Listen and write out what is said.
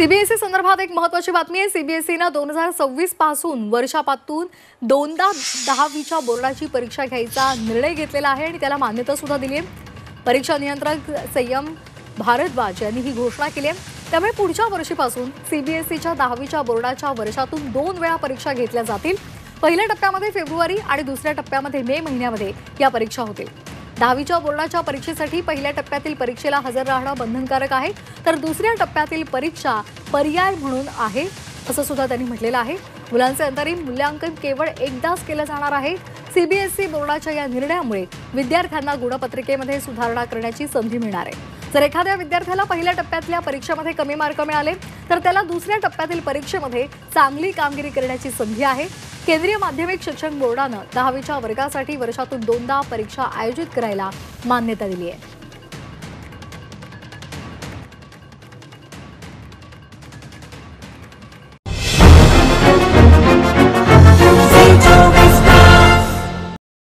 CBSE संदर्भात एक महत्त्वाची बातमी आहे। सीबीएसईने 2026 पासून वर्षापासून दोनदा 10वीच्या बोर्डाची परीक्षा घ्यायचा निर्णय घेतलेला आहे आणि त्याला मान्यता सुद्धा दिली आहे। परीक्षा नियंत्रक संयम भारद्वाज यांनी ही घोषणा केली आहे। त्यामुळे पुढच्या वर्षीपासून सीबीएसईच्या 10वीच्या बोर्डाच्या वर्षातून 2 वेळा परीक्षा घेतल्या जातील। पहिल्या टप्प्यामध्ये फेब्रुवारी आणि दुसऱ्या टप्प्यामध्ये मे महिन्यामध्ये या परीक्षा होतील। 10वीच्या बोर्डाच्या परीक्षेसाठी पहिल्या टप्प्यातील परीक्षेला हजर राहणं बंधनकारक आहे, तर दुसऱ्या टप्प्यातील परीक्षा पर्याय म्हणून आहे असं सुद्धा त्यांनी म्हटलेलं आहे। मुलांचे अंतरिम मूल्यांकन केवळ एकदाच केलं जाणार आहे। सीबीएसई बोर्डाच्या या निर्णयामुळे विद्यार्थ्यांना गुणपत्रिकेमध्ये सुधारणा करण्याची संधी मिळणार आहे। जर एखाद्या विद्यार्थ्याला पहिल्या टप्प्यातल्या परीक्षेमध्ये कमी मार्क मिळाले तर त्याला दुसऱ्या टप्प्यातील परीक्षेमध्ये चांगली कामगिरी करण्याची संधी आहे। केंद्रीय माध्यमिक शिक्षण बोर्डाने 10वीच्या वर्गासाठी वर्षातून 2दा परीक्षा आयोजित करायला मान्यता दिली आहे।